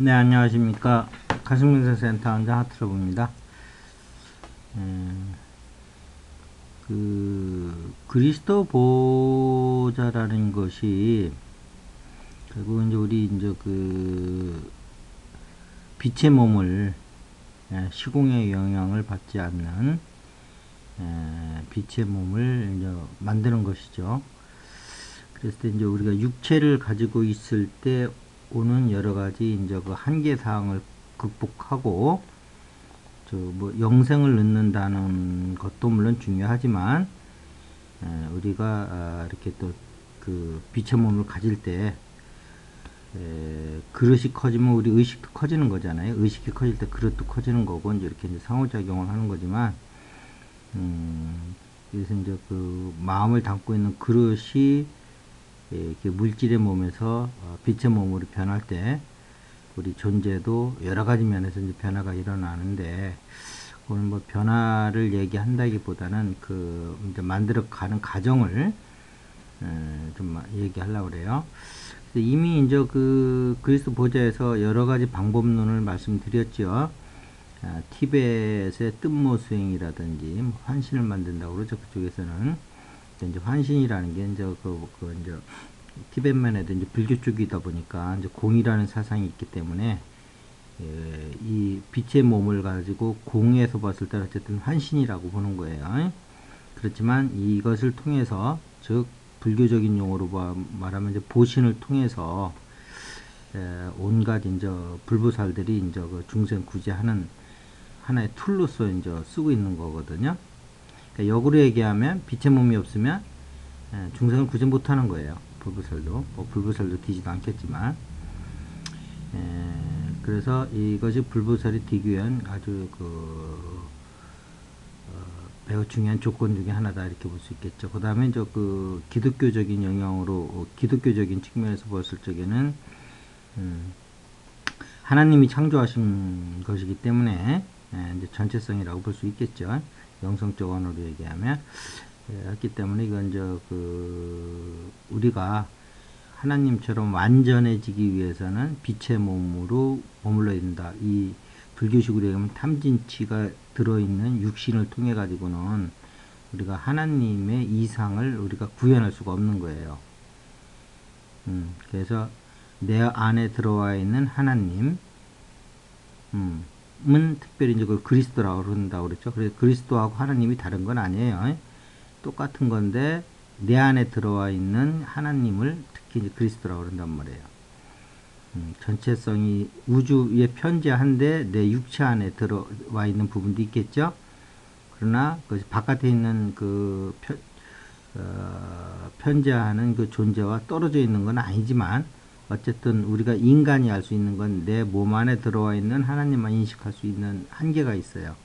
네, 안녕하십니까. 가슴민사센터 원장 하트로브입니다. 그리스도 보좌라는 것이 결국 이제 우리 이제 빛의 몸을 시공의 영향을 받지 않는 빛의 몸을 이제 만드는 것이죠. 그랬을 때 이제 우리가 육체를 가지고 있을 때 오는 여러 가지 이제 그 한계 사항을 극복하고 뭐 영생을 얻는다는 것도 물론 중요하지만 우리가 이렇게 또 그 빛의 몸을 가질 때 그릇이 커지면 우리 의식도 커지는 거잖아요. 의식이 커질 때 그릇도 커지는 거고 이제 이렇게 이제 상호작용을 하는 거지만 그래서 이제 그 마음을 담고 있는 그릇이 이렇게 물질의 몸에서 빛의 몸으로 변할 때 우리 존재도 여러 가지 면에서 이제 변화가 일어나는데 오늘 뭐 변화를 얘기한다기보다는 그 이제 만들어가는 과정을 좀 얘기하려고 그래요. 이미 이제 그 그리스도 보좌에서 여러 가지 방법론을 말씀드렸죠. 티벳의 뜬모 수행이라든지 뭐 환신을 만든다고 그러죠. 그쪽에서는 이제 환신이라는 게 이제 이제 티벳만 해도 이제 불교 쪽이다 보니까 이제 공이라는 사상이 있기 때문에 이 빛의 몸을 가지고 공에서 봤을 때 어쨌든 환신이라고 보는 거예요. 그렇지만 이것을 통해서 즉 불교적인 용어로 말하면 이제 보신을 통해서 온갖 이제 불보살들이 이제 그 중생 구제하는 하나의 툴로서 이제 쓰고 있는 거거든요. 그러니까 역으로 얘기하면 빛의 몸이 없으면 중생을 구제 못하는 거예요. 불보살도 뭐 불보살도 뒤지도 않겠지만 그래서 이것이 불보살이 되기 위한 아주 매우 중요한 조건 중에 하나다 이렇게 볼 수 있겠죠. 그 다음에 이제 그 기독교적인 영향으로 기독교적인 측면에서 봤을 적에는 하나님이 창조하신 것이기 때문에 이제 전체성이라고 볼 수 있겠죠. 영성적 언어로 얘기하면 했기 때문에 이건 이제 우리가 하나님처럼 완전해지기 위해서는 빛의 몸으로 머물러야 된다. 이 불교식으로 얘기하면 탐진치가 들어있는 육신을 통해 가지고는 우리가 하나님의 이상을 우리가 구현할 수가 없는 거예요. 그래서 내 안에 들어와 있는 하나님, 은 특별히 이제 그걸 그리스도라고 그런다고 그랬죠. 그래서 그리스도하고 하나님이 다른 건 아니에요. 똑같은 건데 내 안에 들어와 있는 하나님을 특히 이제 그리스도라고 그런단 말이에요. 전체성이 우주에 편재한데 내 육체 안에 들어와 있는 부분도 있겠죠. 그러나 그 바깥에 있는 그 편재하는 그 존재와 떨어져 있는 건 아니지만 어쨌든 우리가 인간이 알 수 있는 건 내 몸 안에 들어와 있는 하나님만 인식할 수 있는 한계가 있어요.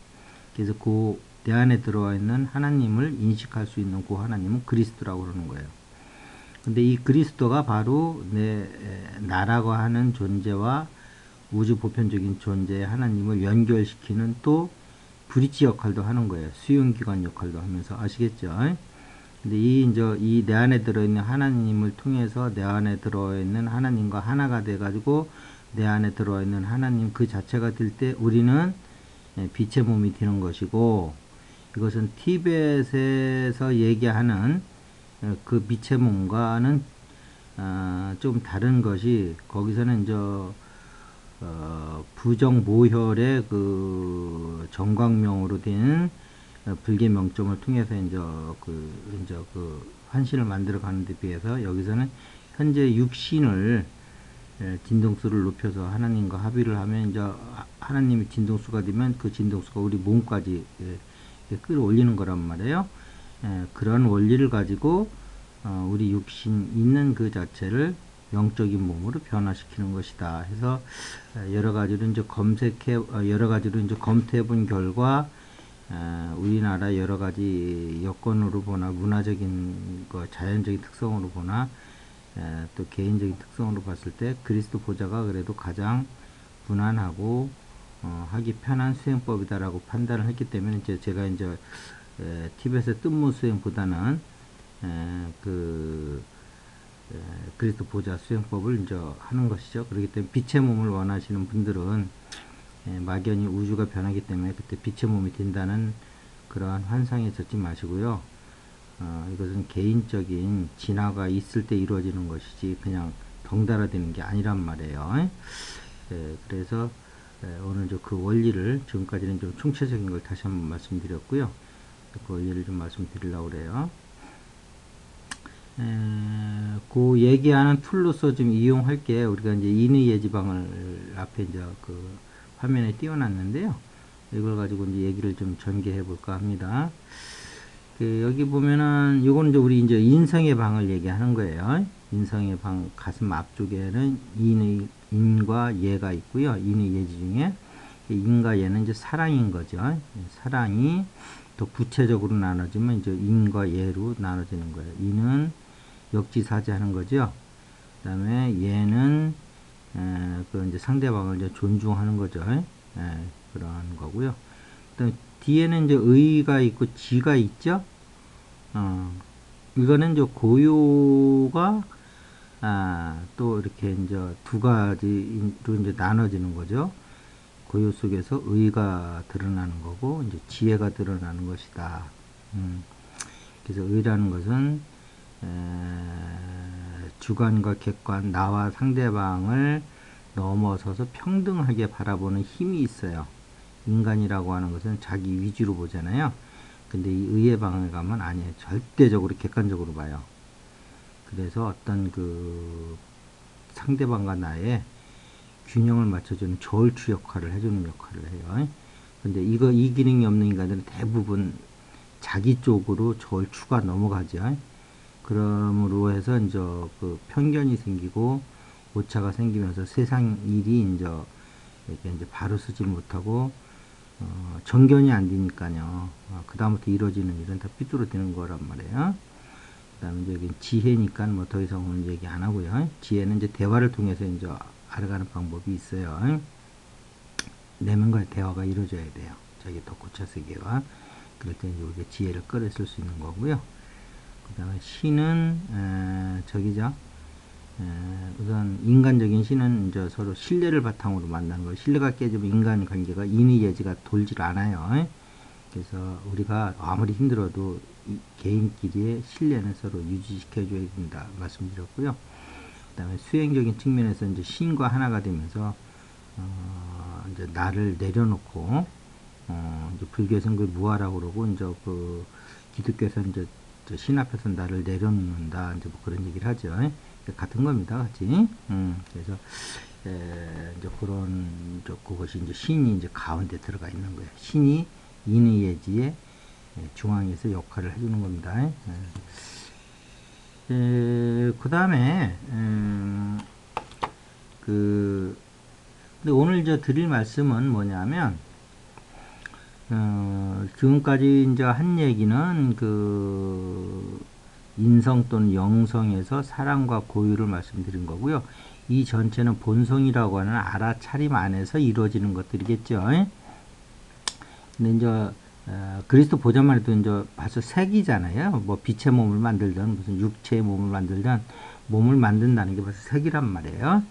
그래서 그 내 안에 들어와 있는 하나님을 인식할 수 있는 그 하나님은 그리스도라고 그러는 거예요. 근데 이 그리스도가 바로 나라고 하는 존재와 우주 보편적인 존재의 하나님을 연결시키는 또 브릿지 역할도 하는 거예요. 수용기관 역할도 하면서 아시겠죠? 근데 이 내 안에 들어있는 하나님을 통해서 내 안에 들어있는 하나님과 하나가 돼가지고 내 안에 들어있는 하나님 그 자체가 될 때 우리는 빛의 몸이 되는 것이고 이것은 티벳에서 얘기하는 그 빛의 몸과는 좀 다른 것이 거기서는 이제 부정모혈의 그 정광명으로 된 불계 명점을 통해서 이제 그 환신을 만들어 가는 데 비해서 여기서는 현재 육신을 진동수를 높여서 하나님과 합의를 하면 이제 하나님이 진동수가 되면 그 진동수가 우리 몸까지 끌어올리는 거란 말이에요. 그런 원리를 가지고 우리 육신 있는 그 자체를 영적인 몸으로 변화시키는 것이다. 해서 여러 가지로 이제 여러 가지로 이제 검토해 본 결과 우리나라 여러 가지 여건으로 보나 문화적인 자연적인 특성으로 보나 또 개인적인 특성으로 봤을 때 그리스도 보좌가 그래도 가장 무난하고 하기 편한 수행법이다라고 판단을 했기 때문에 이제 제가 이제 티벳의 뜬모 수행보다는 그리스도 보좌 수행법을 이제 하는 것이죠. 그렇기 때문에 빛의 몸을 원하시는 분들은 막연히 우주가 변하기 때문에 그때 빛의 몸이 된다는 그러한 환상에 젖지 마시고요. 이것은 개인적인 진화가 있을 때 이루어지는 것이지 그냥 덩달아 되는 게 아니란 말이에요. 그래서 오늘 그 원리를 지금까지는 좀 총체적인 걸 다시 한번 말씀드렸고요. 그 원리를 좀 말씀드리려고 그래요. 그 얘기하는 툴로서 좀 이용할 게 우리가 이제 인의 예지방을 앞에 이제 그 화면에 띄워놨는데요. 이걸 가지고 이제 얘기를 좀 전개해 볼까 합니다. 여기 보면은 요거는 이제 우리 이제 인성의 방을 얘기하는 거예요. 인성의 방 가슴 앞쪽에는 인과 예가 있고요. 인의 예지 중에 인과 예는 이제 사랑인 거죠. 사랑이 또 구체적으로 나눠지면 이제 인과 예로 나눠지는 거예요. 인은 역지사지하는 거죠. 그다음에 예는 그 이제 상대방을 이제 존중하는 거죠. 그런 거고요. 그다음에 뒤에는 이제 의가 있고 지가 있죠. 이거는 이제 고요가 또 이렇게 이제 두 가지로 이제 나눠지는 거죠. 고요 속에서 의가 드러나는 거고 이제 지혜가 드러나는 것이다. 그래서 의라는 것은 주관과 객관, 나와 상대방을 넘어서서 평등하게 바라보는 힘이 있어요. 인간이라고 하는 것은 자기 위주로 보잖아요. 근데 이 의의 방에 가면 아니에요. 절대적으로 객관적으로 봐요. 그래서 어떤 그 상대방과 나의 균형을 맞춰주는 저울추 역할을 해주는 역할을 해요. 근데 이 기능이 없는 인간들은 대부분 자기 쪽으로 저울추가 넘어가죠. 그러므로 해서 이제 그 편견이 생기고 오차가 생기면서 세상 일이 이제 이렇게 이제 바로 쓰지 못하고 정견이 안 되니까요. 그다음부터 이루어지는 일은 다 삐뚤어지는 거란 말이에요. 그 다음에 이제 여기 지혜니까 뭐 더 이상 오늘 얘기 안 하고요. 지혜는 이제 대화를 통해서 이제 알아가는 방법이 있어요. 내면과의 대화가 이루어져야 돼요. 자기 덕후차 세계와. 그럴 때 이제 우리가 지혜를 끌어쓸 수 있는 거고요. 그 다음에 신은, 저기죠. 우선 인간적인 신은 이제 서로 신뢰를 바탕으로 만나는 거예요. 신뢰가 깨지면 인간 관계가 인의 예지가 돌질 않아요. 그래서 우리가 아무리 힘들어도 개인끼리의 신뢰는 서로 유지시켜줘야 된다 말씀드렸고요. 그 다음에 수행적인 측면에서 이제 신과 하나가 되면서 이제 나를 내려놓고 이제 불교에서는 그걸 무아라고 그러고 이제 그 기독교에서는 이제 신 앞에서 나를 내려놓는다 이제 뭐 그런 얘기를 하죠. 같은 겁니다, 같이. 그래서 이제 그런 이제 그것이 이제 신이 이제 가운데 들어가 있는 거예요. 신이 인의 예지의 중앙에서 역할을 해주는 겁니다. 그 다음에 근데 오늘 이제 드릴 말씀은 뭐냐면 지금까지 이제 한 얘기는 그 인성 또는 영성에서 사랑과 고유를 말씀드린 거고요. 이 전체는 본성이라고 하는 알아차림 안에서 이루어지는 것들이겠죠. 근데 이제 그리스도 보자만 해도 이제 벌써 색이잖아요. 뭐 빛의 몸을 만들든 무슨 육체의 몸을 만들든 몸을 만든다는 게 벌써 색이란 말이에요.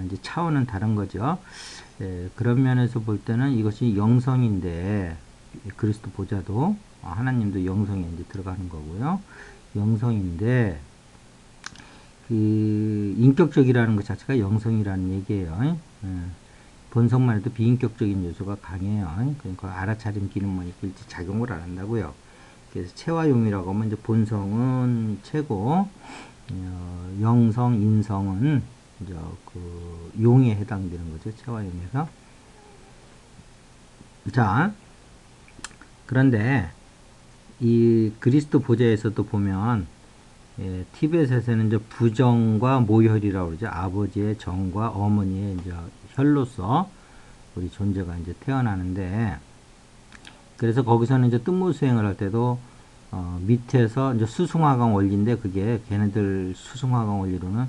이제 차원은 다른 거죠. 그런 면에서 볼 때는 이것이 영성인데 그리스도 보자도 하나님도 영성에 이제 들어가는 거고요. 영성인데 그 인격적이라는 것 자체가 영성이라는 얘기예요. 본성만 해도 비인격적인 요소가 강해요. 그러니까 알아차림 기능만 있고 일체 작용을 안 한다고요. 그래서 체화용이라고 하면 이제 본성은 체고 영성, 인성은 이제 그 용에 해당되는 거죠. 체화용에서. 자, 그런데 이 그리스도 보좌에서도 보면 티벳에서는 이제 부정과 모혈이라고 그러죠. 아버지의 정과 어머니의 이제 혈로서 우리 존재가 이제 태어나는데, 그래서 거기서는 이제 뜬모 수행을 할 때도 밑에서 이제 수승화강 원리인데, 그게 걔네들 수승화강 원리로는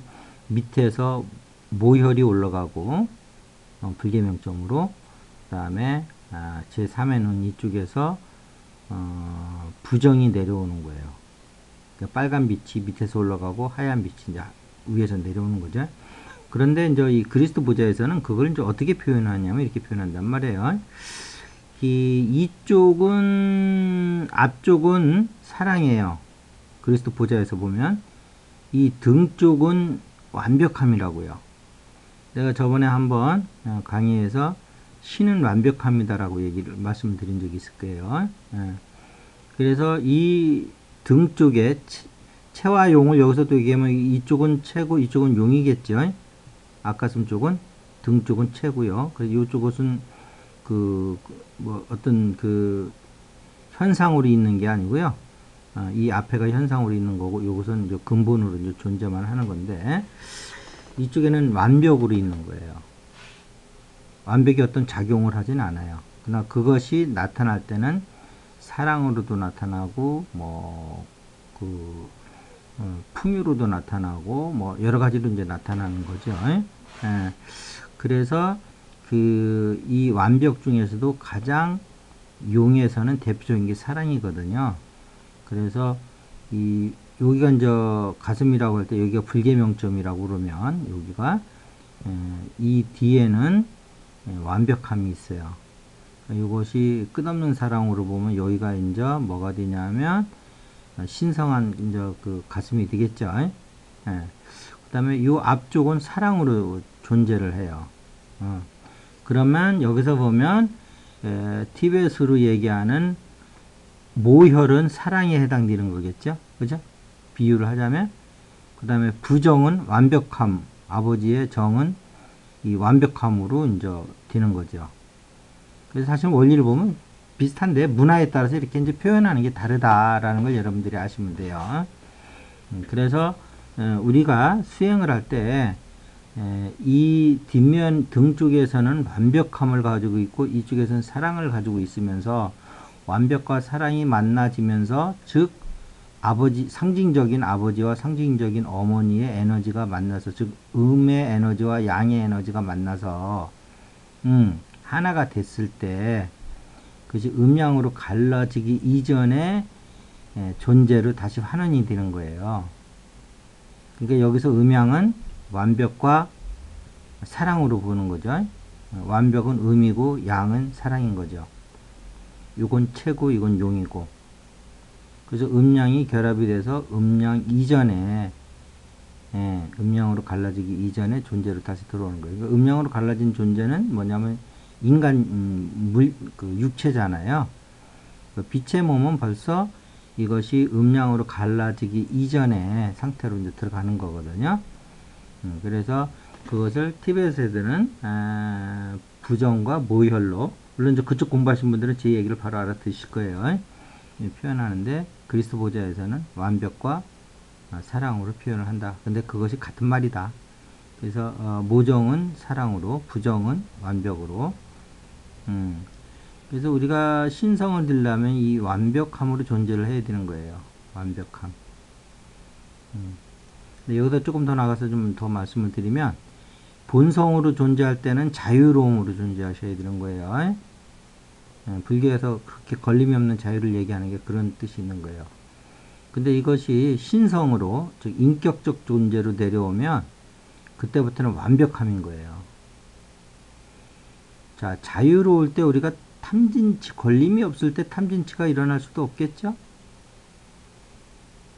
밑에서 모혈이 올라가고 불계명점으로, 그 다음에 제3회는 이쪽에서 부정이 내려오는 거예요. 빨간 빛이 밑에서 올라가고 하얀 빛이 이제 위에서 내려오는 거죠. 그런데 이제 이 그리스도 보좌에서는 그걸 이제 어떻게 표현하냐면 이렇게 표현한단 말이에요. 이쪽은, 앞쪽은 사랑이에요. 그리스도 보좌에서 보면. 이 등 쪽은 완벽함이라고요. 내가 저번에 한번 강의에서 신은 완벽합니다라고 말씀드린 적이 있을 거예요. 그래서 이 등 쪽에 체와 용을 여기서 또 얘기하면 이쪽은 체고 이쪽은 용이겠죠. 앞가슴 쪽은, 등 쪽은 체고요. 그래서 이쪽은 뭐 어떤 현상으로 있는 게 아니고요. 이 앞에가 현상으로 있는 거고, 이것은 이제 근본으로 이제 존재만 하는 건데, 이쪽에는 완벽으로 있는 거예요. 완벽이 어떤 작용을 하진 않아요. 그러나 그것이 나타날 때는 사랑으로도 나타나고, 풍요로도 나타나고, 여러 가지로 이제 나타나는 거죠. 그래서 이 완벽 중에서도 가장 용에서는 대표적인 게 사랑이거든요. 그래서 여기가 이제 가슴이라고 할 때 여기가 불계명점이라고 그러면 여기가 이 뒤에는 완벽함이 있어요. 이것이 끝없는 사랑으로 보면 여기가 이제 뭐가 되냐면 신성한 이제 그 가슴이 되겠죠. 그 다음에 이 앞쪽은 사랑으로 존재를 해요. 그러면 여기서 보면 티베트로 얘기하는 모혈은 사랑에 해당되는 거겠죠. 그죠? 비유를 하자면. 그 다음에 부정은 완벽함, 아버지의 정은 이 완벽함으로 이제 되는 거죠. 그래서 사실 원리를 보면 비슷한데 문화에 따라서 이렇게 이제 표현하는 게 다르다라는 걸 여러분들이 아시면 돼요. 그래서 우리가 수행을 할 때 이 뒷면 등 쪽에서는 완벽함을 가지고 있고 이쪽에서는 사랑을 가지고 있으면서 완벽과 사랑이 만나지면서 즉 아버지, 상징적인 아버지와 상징적인 어머니의 에너지가 만나서 즉 음의 에너지와 양의 에너지가 만나서 하나가 됐을 때 그것이 음양으로 갈라지기 이전에 존재로 다시 환원이 되는 거예요. 그러니까 여기서 음양은 완벽과 사랑으로 보는 거죠. 완벽은 음이고 양은 사랑인 거죠. 이건 체고 이건 용이고. 그래서 음양이 결합이 돼서 음양 이전에 음양으로 갈라지기 이전에 존재로 다시 들어오는 거예요. 그러니까 음양으로 갈라진 존재는 뭐냐면 인간 육체잖아요. 빛의 몸은 벌써 이것이 음양으로 갈라지기 이전의 상태로 이제 들어가는 거거든요. 그래서 그것을 티베트 애들은 부정과 모혈로, 물론 이제 그쪽 공부하신 분들은 제 얘기를 바로 알아듣으실 거예요. 표현하는데 그리스도 보좌에서는 완벽과 사랑으로 표현을 한다. 근데 그것이 같은 말이다. 그래서 모정은 사랑으로, 부정은 완벽으로. 그래서 우리가 신성을 들려면 이 완벽함으로 존재를 해야 되는 거예요. 완벽함. 근데 여기서 조금 더 나가서 좀 더 말씀을 드리면 본성으로 존재할 때는 자유로움으로 존재하셔야 되는 거예요. 불교에서 그렇게 걸림이 없는 자유를 얘기하는 게 그런 뜻이 있는 거예요. 근데 이것이 신성으로, 즉 인격적 존재로 내려오면 그때부터는 완벽함인 거예요. 자, 자유로울 때 우리가 탐진치, 걸림이 없을 때 탐진치가 일어날 수도 없겠죠?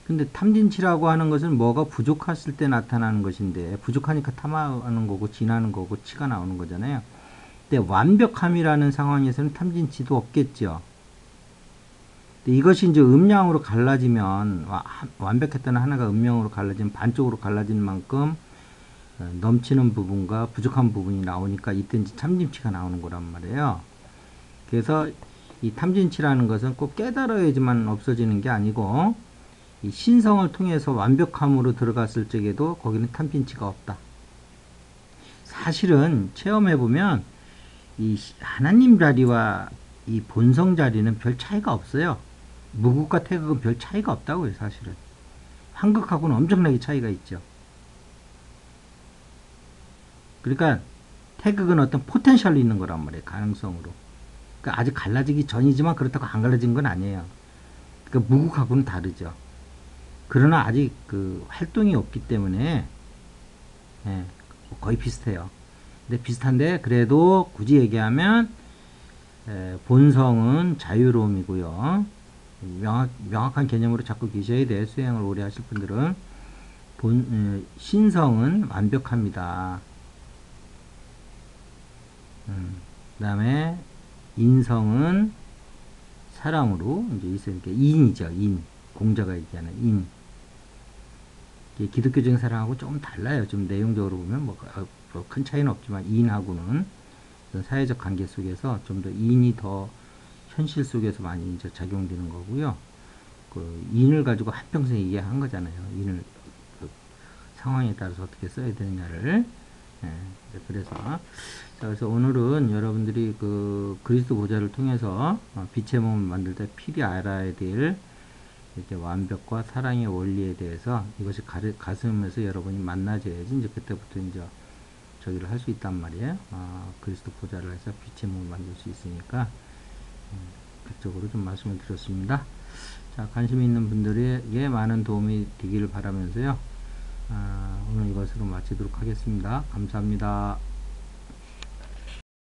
근데 탐진치라고 하는 것은 뭐가 부족했을 때 나타나는 것인데, 부족하니까 탐하는 거고, 진하는 거고, 치가 나오는 거잖아요. 근데 완벽함이라는 상황에서는 탐진치도 없겠죠. 근데 이것이 이제 음양으로 갈라지면, 완벽했다는 하나가 음양으로 갈라지면 반쪽으로 갈라진 만큼 넘치는 부분과 부족한 부분이 나오니까 이때 이제 탐진치가 나오는 거란 말이에요. 그래서 이 탐진치라는 것은 꼭 깨달아야지만 없어지는 게 아니고, 이 신성을 통해서 완벽함으로 들어갔을 적에도 거기는 탐진치가 없다. 사실은 체험해보면 이 하나님 자리와 이 본성 자리는 별 차이가 없어요. 무극과 태극은 별 차이가 없다고요, 사실은. 한극하고는 엄청나게 차이가 있죠. 그러니까 태극은 어떤 포텐셜이 있는 거란 말이에요, 가능성으로. 그러니까 아직 갈라지기 전이지만 그렇다고 안 갈라진 건 아니에요. 그러니까 무극하고는 다르죠. 그러나 아직 그 활동이 없기 때문에 예, 거의 비슷해요. 근데 비슷한데 그래도 굳이 얘기하면 본성은 자유로움이고요. 명확한 개념으로 잡고 계셔야 돼. 수행을 오래 하실 분들은 신성은 완벽합니다. 그 다음에 인성은 사랑으로 이제 있어요. 인이죠. 인. 공자가 얘기하는 인. 기독교적인 사랑하고 좀 달라요. 좀 내용적으로 보면 큰 차이는 없지만 인하고는 사회적 관계 속에서 좀 더 인이 더 현실 속에서 많이 이제 작용되는 거고요. 그 인을 가지고 한평생 얘기한 거잖아요. 인을 그 상황에 따라서 어떻게 써야 되느냐를. 예, 그래서 오늘은 여러분들이 그 그리스도 보좌를 통해서 빛의 몸을 만들 때 필히 알아야 될 이렇게 완벽과 사랑의 원리에 대해서 이것이 가슴에서 여러분이 만나줘야지 이제 그때부터 이제 저기를 할 수 있단 말이에요. 그리스도 보좌를 해서 빛의 몸을 만들 수 있으니까 그쪽으로 좀 말씀을 드렸습니다. 자, 관심 있는 분들에게 많은 도움이 되기를 바라면서요. 오늘 이것으로 마치도록 하겠습니다. 감사합니다.